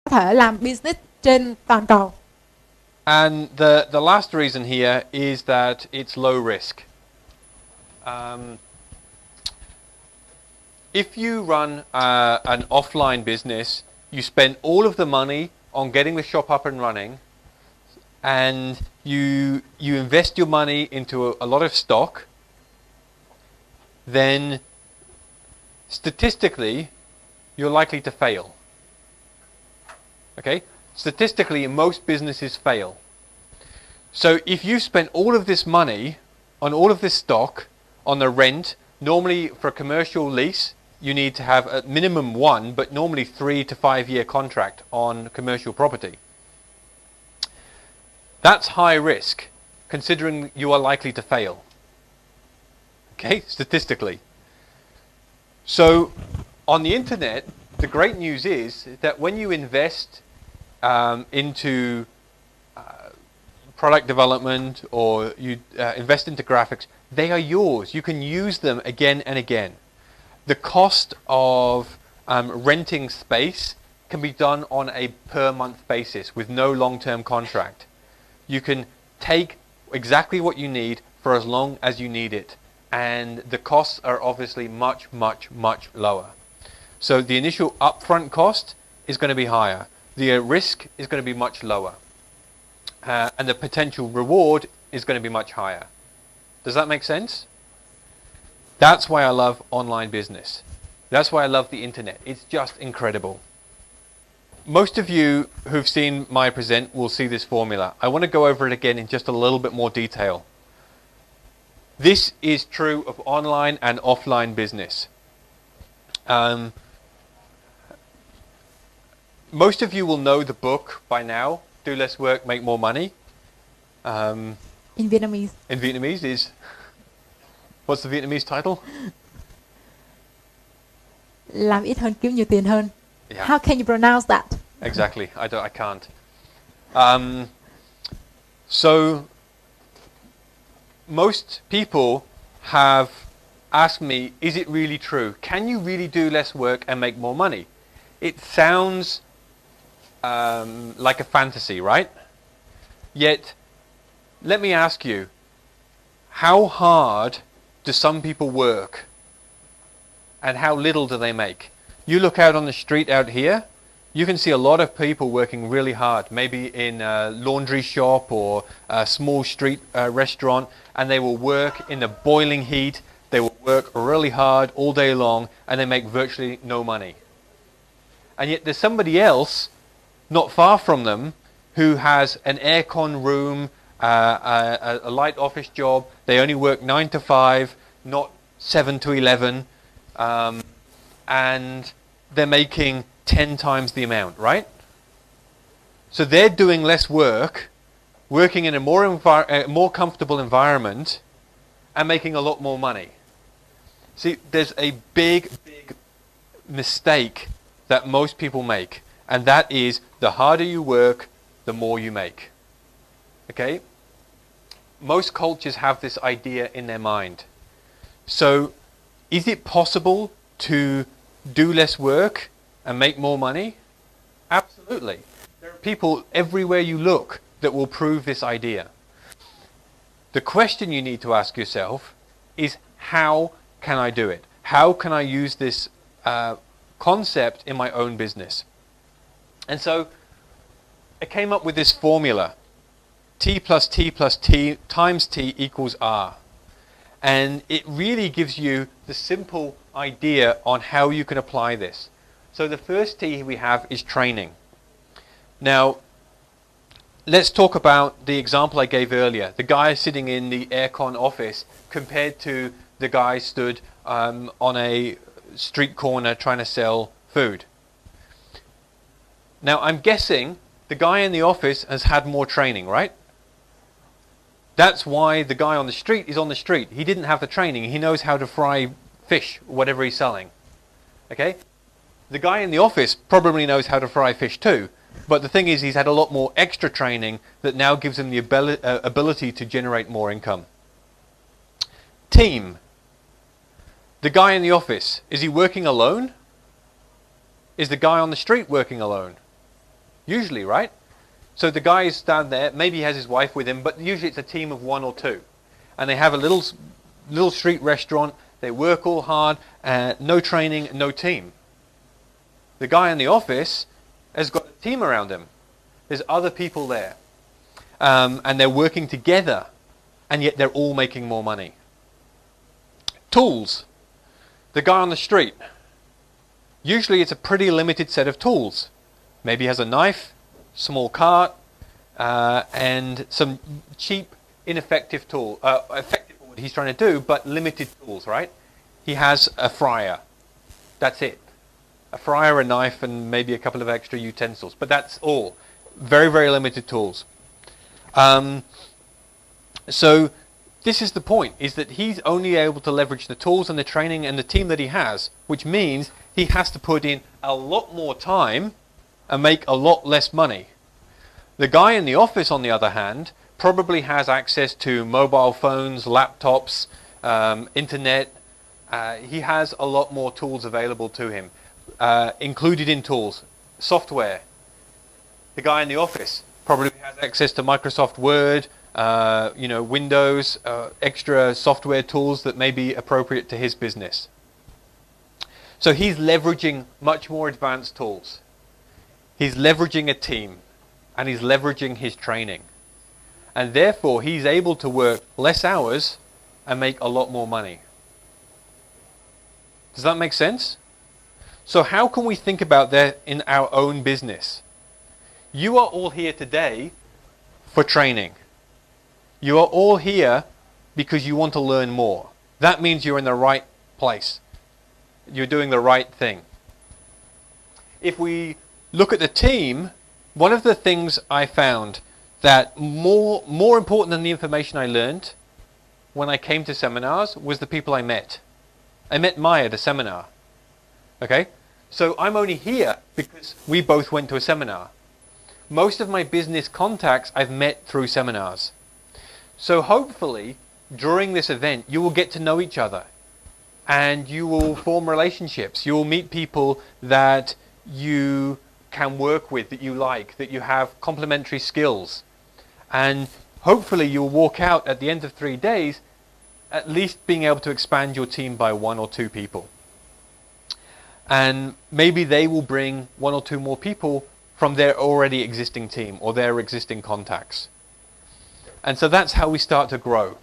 thể làm business trên toàn cầu. And the last reason here is that it's low risk. If you run an offline business, you spend all of the money on getting the shop up and running, and you invest your money into a lot of stock, then statistically you're likely to fail. Okay? Statistically, most businesses fail. So if you spend all of this money on all of this stock, on the rent, normally for a commercial lease, you need to have at minimum 1, but normally 3 to 5 year contract on commercial property. That's high risk, considering you are likely to fail. Okay, statistically. So on the internet, the great news is that when you invest into product development, or you invest into graphics, they are yours. You can use them again and again. The cost of renting space can be done on a per month basis with no long-term contract. You can take exactly what you need for as long as you need it, and the costs are obviously much, much, much lower. So the initial upfront cost is going to be higher. The risk is going to be much lower. And the potential reward is going to be much higher. Does that make sense? That's why I love online business. That's why I love the internet. It's just incredible. Most of you who've seen my present will see this formula. I want to go over it again in just a little bit more detail. This is true of online and offline business. Most of you will know the book by now, Do Less Work, Make More Money. In Vietnamese. In Vietnamese is... What's the Vietnamese title? Làm ít hơn kiếm nhiều tiền hơn. Yeah. How can you pronounce that? Exactly. I can't. So most people have asked me, is it really true? Can you really do less work and make more money? It sounds like a fantasy, right? Yet, let me ask you, how hard do some people work? And how little do they make? You look out on the street out here, you can see a lot of people working really hard, maybe in a laundry shop or a small street restaurant, and they will work in the boiling heat, they will work really hard all day long, and they make virtually no money. And yet there's somebody else not far from them who has an aircon room, a light office job. They only work 9 to 5, not 7 to 11, and they're making 10 times the amount, right? So they're doing less work, working in a more comfortable environment, and making a lot more money. See, there's a big mistake that most people make, and that is the harder you work, the more you make. Okay? Most cultures have this idea in their mind. So, is it possible to do less work and make more money? Absolutely. There are people everywhere you look that will prove this idea. The question you need to ask yourself is, how can I do it? How can I use this concept in my own business? And so I came up with this formula, T plus T plus T times T equals R. And it really gives you the simple idea on how you can apply this. So the first T we have is training. Now, let's talk about the example I gave earlier. The guy sitting in the aircon office compared to the guy stood on a street corner trying to sell food. Now, I'm guessing the guy in the office has had more training, right? That's why the guy on the street is on the street. He didn't have the training. He knows how to fry fish, whatever he's selling. Okay? The guy in the office probably knows how to fry fish too. But the thing is, he's had a lot more extra training that now gives him the ability to generate more income. Team. The guy in the office, is he working alone? Is the guy on the street working alone? Usually, right? So the guy is down there, maybe he has his wife with him, but usually it's a team of 1 or 2. And they have a little street restaurant, they work all hard, no training, no team. The guy in the office has got a team around him. There's other people there. And they're working together, and yet they're all making more money. Tools. The guy on the street. Usually it's a pretty limited set of tools. Maybe he has a knife, small cart, and some cheap, ineffective tool. Effective for what he's trying to do, but limited tools, right? He has a fryer. That's it. A fryer, a knife, and maybe a couple of extra utensils. But that's all. Very, very limited tools. So this is the point, is that he's only able to leverage the tools and the training and the team that he has, which means he has to put in a lot more time and make a lot less money. The guy in the office, on the other hand, probably has access to mobile phones, laptops, internet. He has a lot more tools available to him, included in tools, software. The guy in the office probably has access to Microsoft Word, Windows, extra software tools that may be appropriate to his business. So he's leveraging much more advanced tools. He's leveraging a team, and he's leveraging his training. And therefore, he's able to work less hours and make a lot more money. Does that make sense? So how can we think about that in our own business? You are all here today for training. You are all here because you want to learn more. That means you're in the right place. You're doing the right thing. If we look at the team, one of the things I found that more important than the information I learned when I came to seminars was the people I met. I met Maya at a seminar. Okay? So I'm only here because we both went to a seminar. Most of my business contacts I've met through seminars. So hopefully, during this event, you will get to know each other. And you will form relationships. You will meet people that you can work with, that you like, that you have complementary skills. And hopefully you'll walk out at the end of 3 days at least being able to expand your team by 1 or 2 people. And maybe they will bring 1 or 2 more people from their already existing team or their existing contacts. And so that's how we start to grow.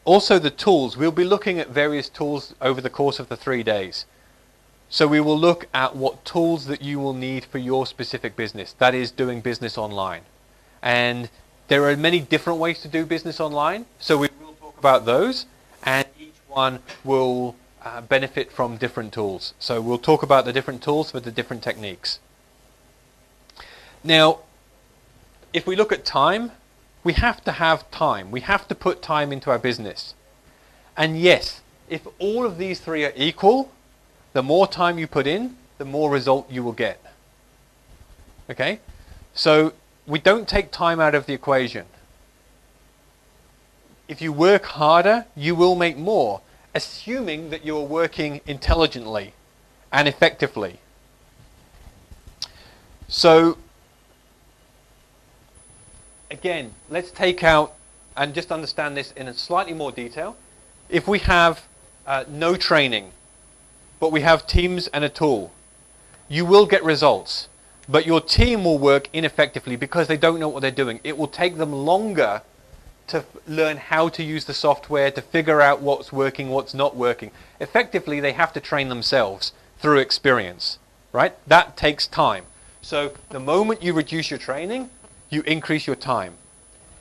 Also the tools. We'll be looking at various tools over the course of the 3 days. So we will look at what tools that you will need for your specific business. That is doing business online. And there are many different ways to do business online. So we will talk about those. And each one will benefit from different tools. So we'll talk about the different tools for the different techniques. Now, if we look at time, we have to have time. We have to put time into our business. And yes, if all of these 3 are equal, the more time you put in, the more result you will get. Okay? So we don't take time out of the equation. If you work harder, you will make more, assuming that you're working intelligently and effectively. So again, let's take out and just understand this in a slightly more detail. If we have no training, but we have teams and a tool, you will get results, but your team will work ineffectively because they don't know what they're doing. It will take them longer to learn how to use the software, to figure out what's working, what's not working. Effectively, they have to train themselves through experience, right? That takes time. So the moment you reduce your training, you increase your time.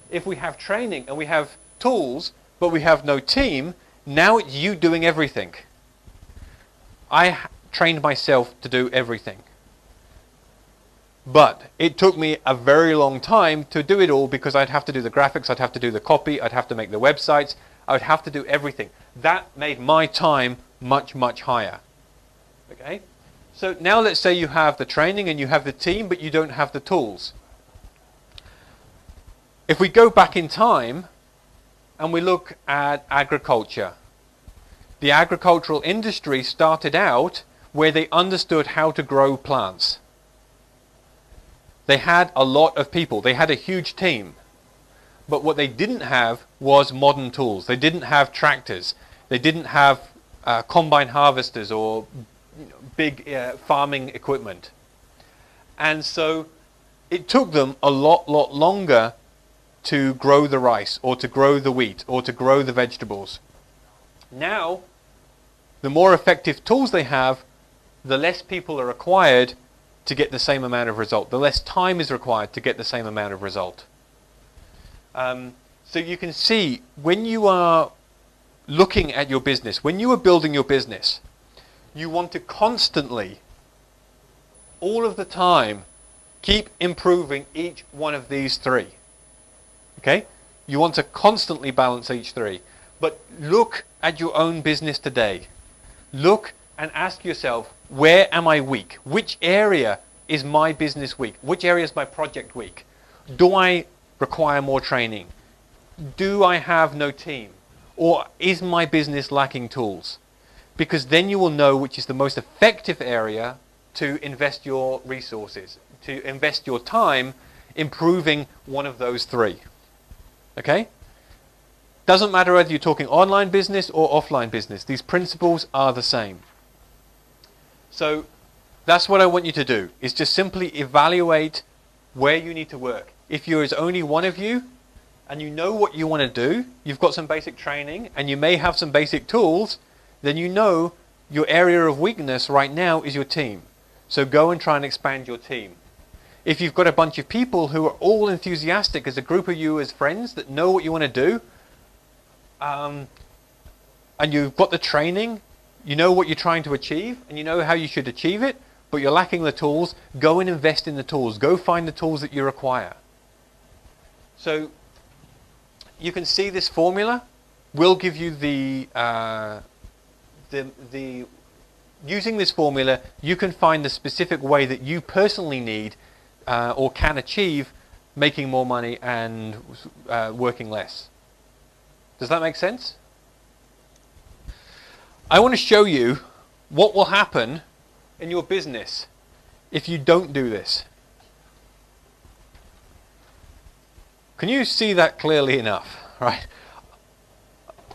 If we have training and we have tools, but we have no team, now it's you doing everything. I trained myself to do everything. But it took me a very long time to do it all because I'd have to do the graphics, I'd have to do the copy, I'd have to make the websites, I'd have to do everything. That made my time much, much higher. Okay? So now let's say you have the training and you have the team, but you don't have the tools. If we go back in time and we look at agriculture, the agricultural industry started out where they understood how to grow plants. They had a lot of people. They had a huge team. But what they didn't have was modern tools. They didn't have tractors. They didn't have combine harvesters or big farming equipment. And so it took them a lot longer to grow the rice or to grow the wheat or to grow the vegetables. Now, the more effective tools they have, the less people are required to get the same amount of result. The less time is required to get the same amount of result. So you can see when you are looking at your business, when you are building your business, you want to constantly, all of the time, keep improving each one of these three. Okay? You want to constantly balance each three. But look at your own business today. Look and ask yourself, where am I weak? Which area is my business weak? Which area is my project weak? Do I require more training? Do I have no team? Or is my business lacking tools? Because then you will know which is the most effective area to invest your resources, to invest your time improving one of those three. Okay? Doesn't matter whether you're talking online business or offline business. These principles are the same. So that's what I want you to do, is just simply evaluate where you need to work. If there is only one of you and you know what you want to do, you've got some basic training and you may have some basic tools, then you know your area of weakness right now is your team. So go and try and expand your team. If you've got a bunch of people who are all enthusiastic as a group of you as friends that know what you want to do, and you've got the training, you know what you're trying to achieve, and you know how you should achieve it, but you're lacking the tools, go and invest in the tools. Go find the tools that you require. So you can see this formula will give you using this formula, you can find the specific way that you personally need or can achieve making more money and working less. Does that make sense? I want to show you what will happen in your business if you don't do this. Can you see that clearly enough? Right?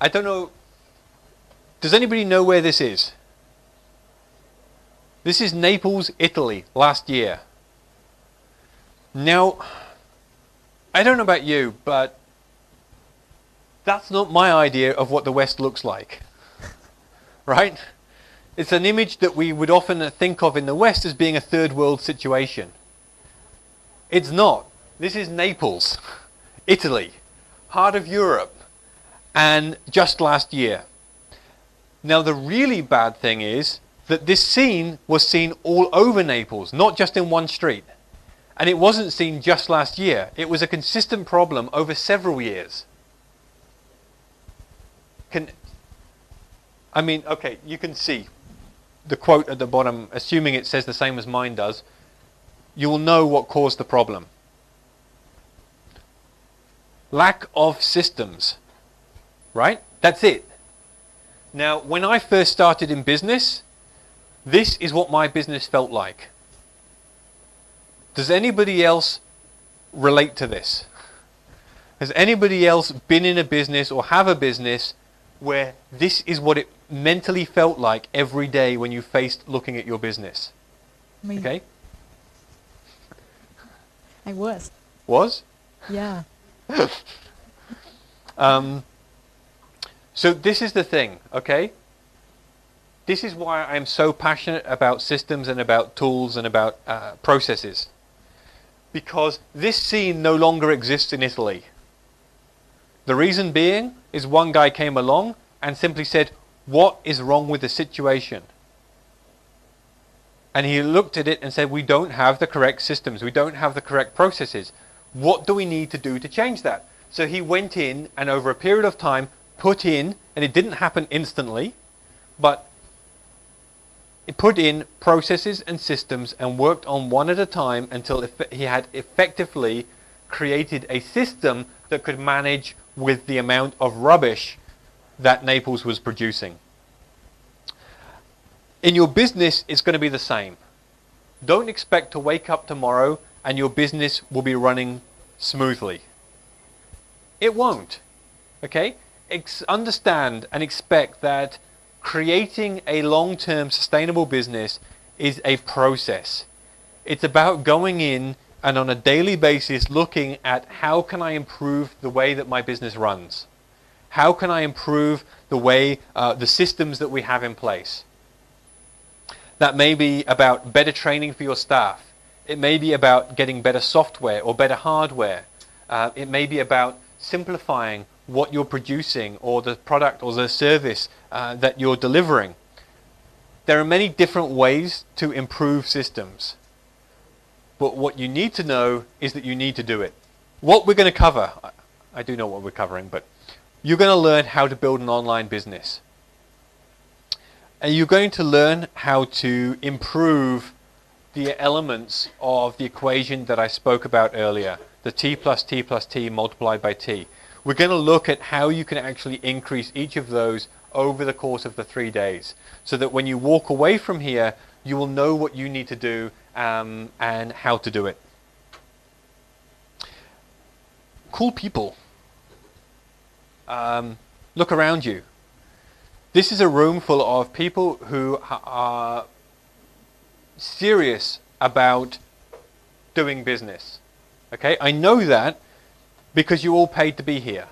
I don't know. Does anybody know where this is? This is Naples, Italy, last year. Now, I don't know about you, but that's not my idea of what the West looks like. Right? It's an image that we would often think of in the West as being a third world situation. It's not. This is Naples, Italy, heart of Europe, and just last year. Now the really bad thing is that this scene was seen all over Naples, not just in one street. And it wasn't seen just last year. It was a consistent problem over several years. Okay, you can see the quote at the bottom, assuming it says the same as mine does, you will know what caused the problem. Lack of systems, right? That's it. Now, when I first started in business, this is what my business felt like. Does anybody else relate to this? Has anybody else been in a business or have a business where this is what it mentally felt like every day when you faced looking at your business? Me. Okay? I was. Was? Yeah. So this is the thing, okay? This is why I'm so passionate about systems and about tools and about processes. Because this scene no longer exists in Italy. The reason being is one guy came along and simply said, what is wrong with the situation? And he looked at it and said, we don't have the correct systems. We don't have the correct processes. What do we need to do to change that? So he went in and over a period of time put in, and it didn't happen instantly, but he put in processes and systems and worked on one at a time until he had effectively created a system that could manage with the amount of rubbish that Naples was producing. In your business, it's going to be the same. Don't expect to wake up tomorrow and your business will be running smoothly. It won't. Okay? Understand and expect that creating a long-term sustainable business is a process. It's about going in and on a daily basis looking at how can I improve the way that my business runs? How can I improve the way, the systems that we have in place? That may be about better training for your staff. It may be about getting better software or better hardware. It may be about simplifying what you're producing or the product or the service that you're delivering. There are many different ways to improve systems. But what you need to know is that you need to do it. What we're going to cover, I do know what we're covering, but you're going to learn how to build an online business. And you're going to learn how to improve the elements of the equation that I spoke about earlier, the T plus T plus T multiplied by T. We're going to look at how you can actually increase each of those over the course of the 3 days, so that when you walk away from here, you will know what you need to do and how to do it. Cool people. Look around you. This is a room full of people who are serious about doing business. Okay, I know that because you all paid to be here.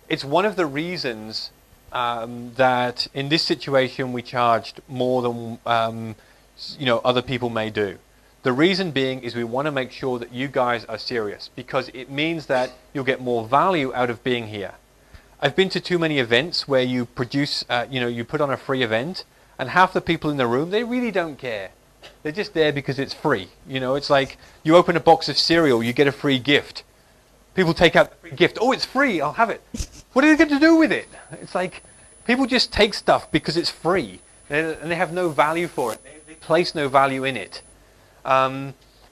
It's one of the reasons that in this situation we charged more than other people may do. The reason being is we want to make sure that you guys are serious, because it means that you'll get more value out of being here. I've been to too many events where you produce, you put on a free event, and half the people in the room, they really don't care. They're just there because it's free. It's like you open a box of cereal, you get a free gift. People take out the free gift. Oh, it's free, I'll have it. What are they going to do with it? It's like people just take stuff because it's free, and they have no value for it. They place no value in it.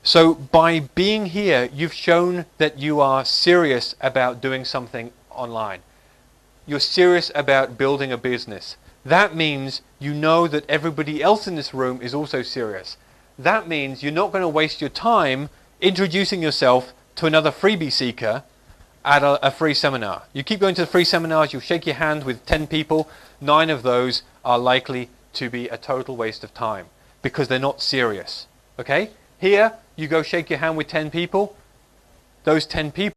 So by being here, you've shown that you are serious about doing something online. You're serious about building a business. That means you know that everybody else in this room is also serious. That means you're not going to waste your time introducing yourself to another freebie seeker at a free seminar. You keep going to the free seminars, you'll shake your hand with 10 people, 9 of those are likely to be a total waste of time because they're not serious. Okay? Here, you go shake your hand with 10 people, those 10 people